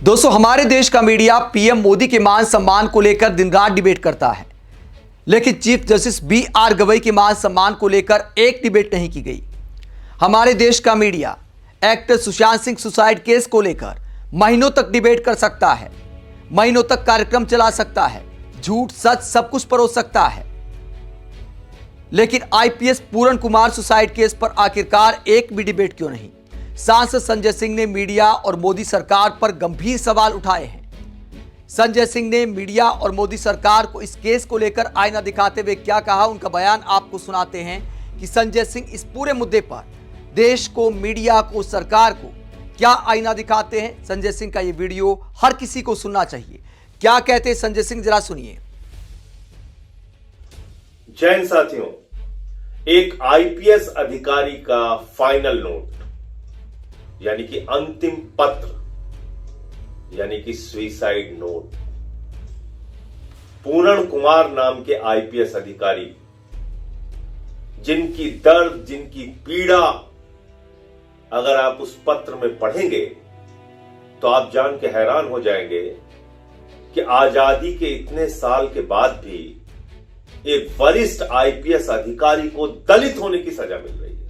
दोस्तों, हमारे देश का मीडिया पीएम मोदी के मान सम्मान को लेकर दिन रात डिबेट करता है, लेकिन चीफ जस्टिस बी.आर. गवई के मान सम्मान को लेकर एक डिबेट नहीं की गई। हमारे देश का media actor Sushant Singh suicide case को लेकर महीनों तक डिबेट कर सकता है, महीनों तक कार्यक्रम चला सकता है, झूठ सच सब कुछ परोस सकता है, लेकिन आईपीएस पूरण कुमार सुसाइड केस पर आखिरकार एक भी डिबेट क्यों नहीं? सांसद संजय सिंह ने मीडिया और मोदी सरकार पर गंभीर सवाल उठाए हैं। संजय सिंह ने मीडिया और मोदी सरकार को इस केस को लेकर आईना दिखाते हुए क्या कहा, उनका बयान आपको सुनाते हैं कि संजय सिंह इस पूरे मुद्दे पर देश को, मीडिया को, सरकार को क्या आईना दिखाते हैं। संजय सिंह का ये वीडियो हर किसी को सुनना चाहिए। क्या कहते हैं संजय सिंह, जरा सुनिए। जैन साथियों, एक आईपीएस अधिकारी का फाइनल नोट यानी कि अंतिम पत्र, यानी कि सुसाइड नोट, पूरण कुमार नाम के आईपीएस अधिकारी जिनकी दर्द, जिनकी पीड़ा अगर आप उस पत्र में पढ़ेंगे तो आप जान के हैरान हो जाएंगे कि आजादी के इतने साल के बाद भी एक वरिष्ठ आईपीएस अधिकारी को दलित होने की सजा मिल रही है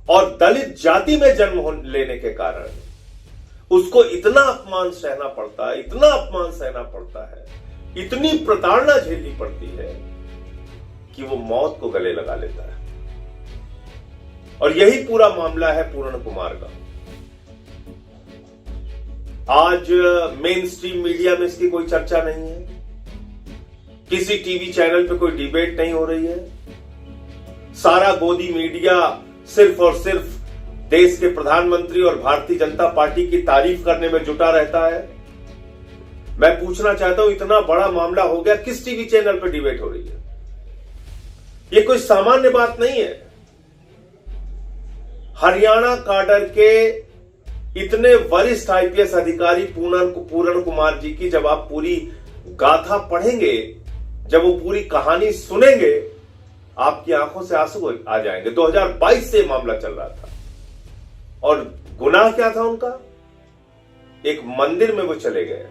और दलित जाति में जन्म लेने के कारण उसको इतना अपमान सहना पड़ता है, इतना अपमान सहना पड़ता है, इतनी प्रताड़ना झेलनी पड़ती है कि वो मौत को गले लगा लेता है। और यही पूरा मामला है पूरण कुमार का। आज मेन स्ट्रीम मीडिया में इसकी कोई चर्चा नहीं है, किसी टीवी चैनल पे कोई डिबेट नहीं हो रही है। सारा गोदी मीडिया सिर्फ और सिर्फ देश के प्रधानमंत्री और भारतीय जनता पार्टी की तारीफ करने में जुटा रहता है। मैं पूछना चाहता हूं, इतना बड़ा मामला हो गया, किस टीवी चैनल पर डिबेट हो रही है? ये कोई सामान्य बात नहीं है। हरियाणा काडर के इतने वरिष्ठ आईपीएस अधिकारी पूरण कुमार जी की जब आप पूरी गाथा पढ़ेंगे, जब वो पूरी कहानी सुनेंगे, आपकी आंखों से आंसू आ जाएंगे। 2022 से मामला चल रहा था और गुनाह क्या था उनका? एक मंदिर में वो चले गए,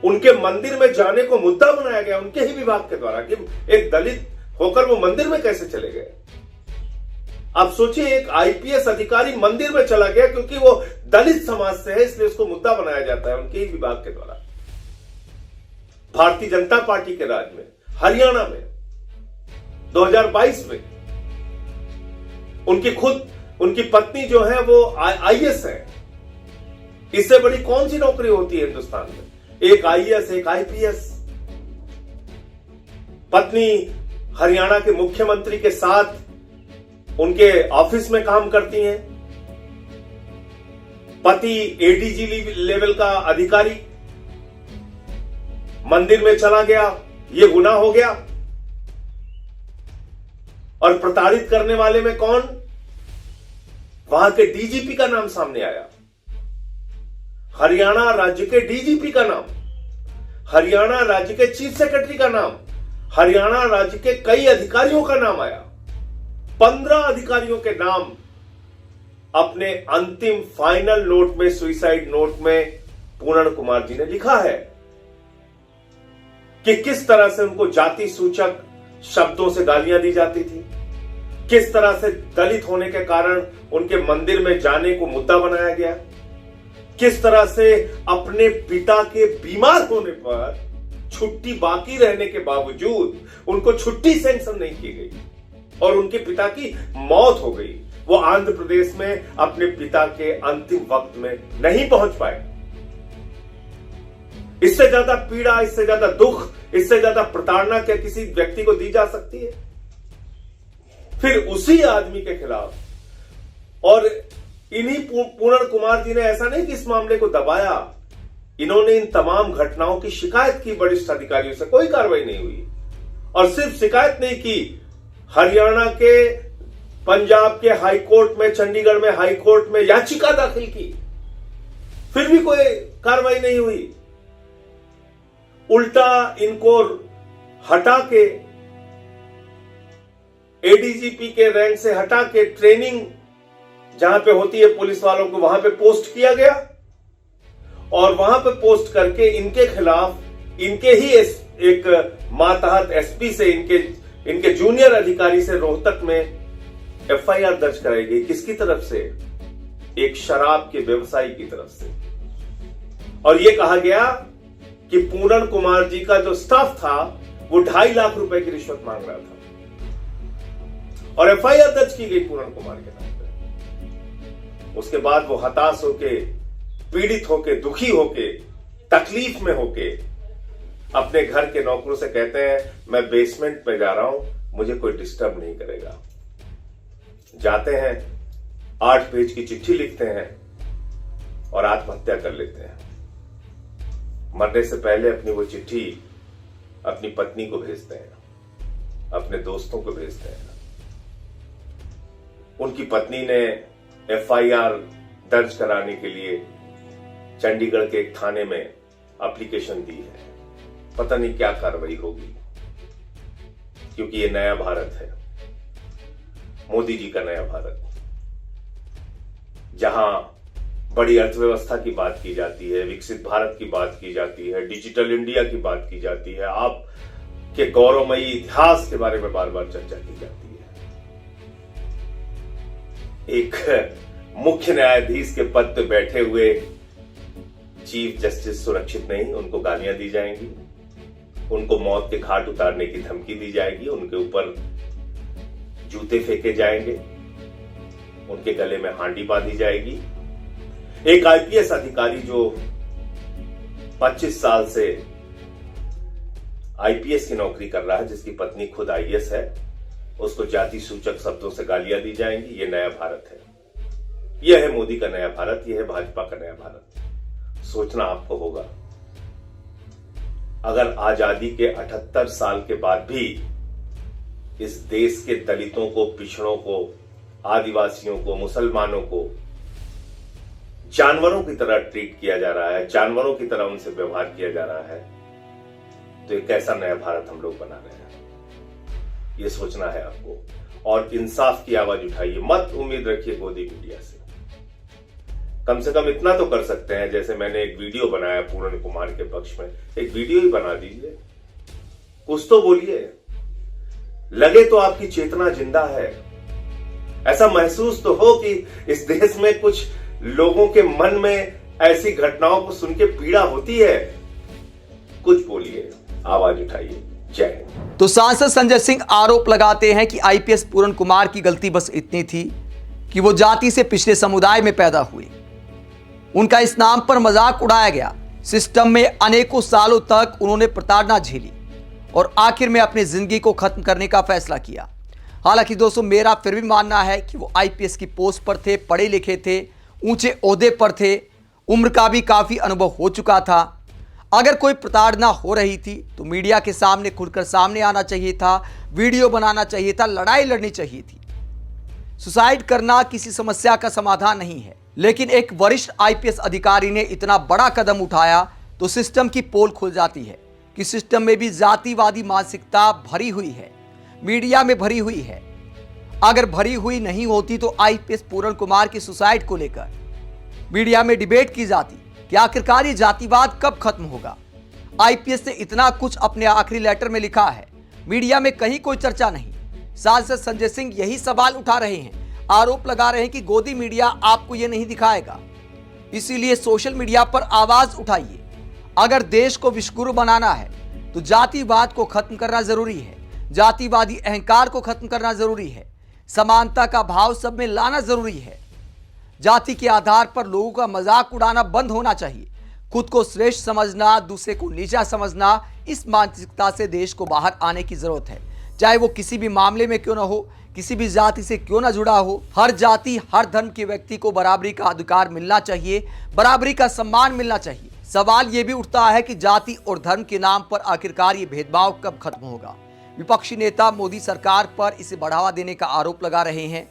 उनके मंदिर में जाने को मुद्दा बनाया गया उनके ही विभाग के द्वारा कि एक दलित होकर वो मंदिर में कैसे चले गए। आप सोचिए, एक आईपीएस अधिकारी मंदिर में चला गया क्योंकि वो दलित समाज से है, इसलिए उसको मुद्दा बनाया जाता है उनके ही विभाग के द्वारा। भारतीय जनता पार्टी के राज में हरियाणा में 2022 में उनकी पत्नी जो है वो आईएएस है। इससे बड़ी कौन सी नौकरी होती है हिंदुस्तान में? एक आईएएस, एक आईपीएस। पत्नी हरियाणा के मुख्यमंत्री के साथ उनके ऑफिस में काम करती हैं। पति एडीजी लेवल का अधिकारी मंदिर में चला गया, यह गुनाह हो गया। और प्रताड़ित करने वाले में कौन? वहां के डीजीपी का नाम सामने आया, हरियाणा राज्य के डीजीपी का नाम, हरियाणा राज्य के चीफ सेक्रेटरी का नाम, हरियाणा राज्य के कई अधिकारियों का नाम आया। 15 अधिकारियों के नाम अपने अंतिम फाइनल नोट में, सुसाइड नोट में पूरण कुमार जी ने लिखा है कि किस तरह से उनको जाति सूचक शब्दों से गालियां दी जाती थी, किस तरह से दलित होने के कारण उनके मंदिर में जाने को मुद्दा बनाया गया, किस तरह से अपने पिता के बीमार होने पर छुट्टी बाकी रहने के बावजूद उनको छुट्टी सैंक्शन नहीं की गई और उनके पिता की मौत हो गई। वो आंध्र प्रदेश में अपने पिता के अंतिम वक्त में नहीं पहुंच पाए। इससे ज्यादा पीड़ा, इससे ज्यादा दुख, इससे ज्यादा प्रताड़ना क्या किसी व्यक्ति को दी जा सकती है? फिर उसी आदमी के खिलाफ, और इन्हीं पूरण कुमार जी ने ऐसा नहीं कि इस मामले को दबाया, इन्होंने इन तमाम घटनाओं की शिकायत की वरिष्ठ अधिकारियों से, कोई कार्रवाई नहीं हुई। और सिर्फ शिकायत नहीं की, हरियाणा के, पंजाब के हाई कोर्ट में, चंडीगढ़ में हाई कोर्ट में याचिका दाखिल की, फिर भी कोई कार्रवाई नहीं हुई। उल्टा इनको हटा के, एडीजीपी के रैंक से हटा के ट्रेनिंग जहां पे होती है पुलिस वालों को वहां पे पोस्ट किया गया और वहां पे पोस्ट करके इनके खिलाफ इनके ही एक मातहत एसपी से इनके जूनियर अधिकारी से रोहतक में एफआईआर दर्ज कराई गई। किसकी तरफ से? एक शराब के व्यवसायी की तरफ से। और यह कहा गया कि पूरन कुमार जी का जो स्टाफ था वो 2.5 लाख रुपए की रिश्वत मांग रहा था और एफआईआर दर्ज की गई पूरन कुमार के नाम पे। उसके बाद वो हताश होके, पीड़ित होके, दुखी होके, तकलीफ में होके अपने घर के नौकरों से कहते हैं मैं बेसमेंट में जा रहा हूं, मुझे कोई डिस्टर्ब नहीं करेगा। जाते हैं, 8 पेज की चिट्ठी लिखते हैं और आत्महत्या कर लेते हैं। मरने से पहले अपनी वो चिट्ठी अपनी पत्नी को भेजते हैं, अपने दोस्तों को भेजते हैं। उनकी पत्नी ने एफआईआर दर्ज कराने के लिए चंडीगढ़ के एक थाने में एप्लीकेशन दी है। पता नहीं क्या कार्रवाई होगी, क्योंकि ये नया भारत है, मोदी जी का नया भारत, जहां बड़ी अर्थव्यवस्था की बात की जाती है, विकसित भारत की बात की जाती है, डिजिटल इंडिया की बात की जाती है, आपके गौरवमयी इतिहास के बारे में बार बार चर्चा की जाती है। एक मुख्य न्यायाधीश के पद पर बैठे हुए चीफ जस्टिस सुरक्षित नहीं, उनको गालियां दी जाएंगी, उनको मौत के घाट उतारने की धमकी दी जाएगी, उनके ऊपर जूते फेंके जाएंगे, उनके गले में हांडी बांधी जाएगी। एक आईपीएस अधिकारी जो 25 साल से आईपीएस की नौकरी कर रहा है, जिसकी पत्नी खुद आईएएस है, उसको जाति सूचक शब्दों से गालियां दी जाएंगी। यह नया भारत है, यह है मोदी का नया भारत, यह है भाजपा का नया भारत। सोचना आपको होगा, अगर आजादी के 78 साल के बाद भी इस देश के दलितों को, पिछड़ों को, आदिवासियों को, मुसलमानों को जानवरों की तरह ट्रीट किया जा रहा है, जानवरों की तरह उनसे व्यवहार किया जा रहा है, तो एक कैसा नया भारत हम लोग बना रहे हैं, यह सोचना है आपको। और इंसाफ की आवाज उठाइए, मत उम्मीद रखिए गोदी मीडिया से। कम से कम इतना तो कर सकते हैं, जैसे मैंने एक वीडियो बनाया पूरन कुमार के पक्ष में, एक वीडियो ही बना दीजिए, कुछ तो बोलिए, लगे तो आपकी चेतना जिंदा है, ऐसा महसूस तो हो कि इस देश में कुछ लोगों के मन में ऐसी घटनाओं को सुन के पीड़ा होती है। कुछ बोलिए, आवाज उठाइए। जय हिंद। तो सांसद संजय सिंह आरोप लगाते हैं कि आईपीएस पूरन कुमार की गलती बस इतनी थी कि वो जाति से पिछड़े समुदाय में पैदा हुए, उनका इस नाम पर मजाक उड़ाया गया। सिस्टम में अनेकों सालों तक उन्होंने प्रताड़ना झेली और आखिर में अपनी जिंदगी को खत्म करने का फैसला किया। हालांकि दोस्तों, मेरा फिर भी मानना है कि वो आईपीएस की पोस्ट पर थे, पढ़े लिखे थे, ऊंचे ओहदे पर थे, उम्र का भी काफी अनुभव हो चुका था। अगर कोई प्रताड़ना हो रही थी तो मीडिया के सामने खुलकर सामने आना चाहिए था, वीडियो बनाना चाहिए था, लड़ाई लड़नी चाहिए थी। सुसाइड करना किसी समस्या का समाधान नहीं है, लेकिन एक वरिष्ठ आईपीएस अधिकारी ने इतना बड़ा कदम उठाया तो सिस्टम की पोल खुल जाती है कि सिस्टम में भी जातिवादी मानसिकता भरी हुई है, मीडिया में भरी हुई है। अगर भरी हुई नहीं होती तो आईपीएस पूरन कुमार की सुसाइड को लेकर मीडिया में डिबेट की जाती कि आखिरकार ये जातिवाद कब खत्म होगा। आईपीएस ने इतना कुछ अपने आखिरी लेटर में लिखा है, मीडिया में कहीं कोई चर्चा नहीं। सांसद संजय सिंह यही सवाल उठा रहे हैं, आरोप लगा रहे हैं कि गोदी मीडिया आपको ये नहीं दिखाएगा, इसीलिए सोशल मीडिया पर आवाज उठाइए। अगर देश को विश्वगुरु बनाना है तो जातिवाद को खत्म करना जरूरी है, जातिवादी अहंकार को खत्म करना जरूरी है, समानता का भाव सब में लाना जरूरी है। जाति के आधार पर लोगों का मजाक उड़ाना बंद होना चाहिए। खुद को श्रेष्ठ समझना, दूसरे को नीचा समझना, इस मानसिकता से देश को बाहर आने की जरूरत है। चाहे वो किसी भी मामले में क्यों ना हो, किसी भी जाति से क्यों ना जुड़ा हो, हर जाति, हर धर्म के व्यक्ति को बराबरी का अधिकार मिलना चाहिए, बराबरी का सम्मान मिलना चाहिए। सवाल ये भी उठता है कि जाति और धर्म के नाम पर आखिरकार ये भेदभाव कब खत्म होगा। विपक्षी नेता मोदी सरकार पर इसे बढ़ावा देने का आरोप लगा रहे हैं।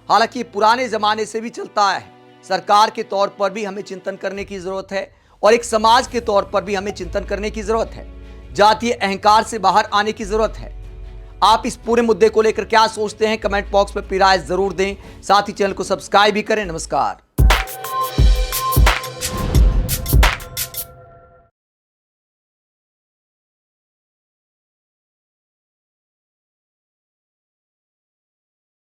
हालांकि ये पुराने जमाने से भी चलता है। सरकार के तौर पर भी हमें चिंतन करने की जरूरत है और एक समाज के तौर पर भी हमें चिंतन करने की जरूरत है। जातीय अहंकार से बाहर आने की जरूरत है। आप इस पूरे मुद्दे को लेकर क्या सोचते हैं, कमेंट बॉक्स में अपनी राय जरूर दें। साथ ही चैनल को सब्सक्राइब भी करें। नमस्कार।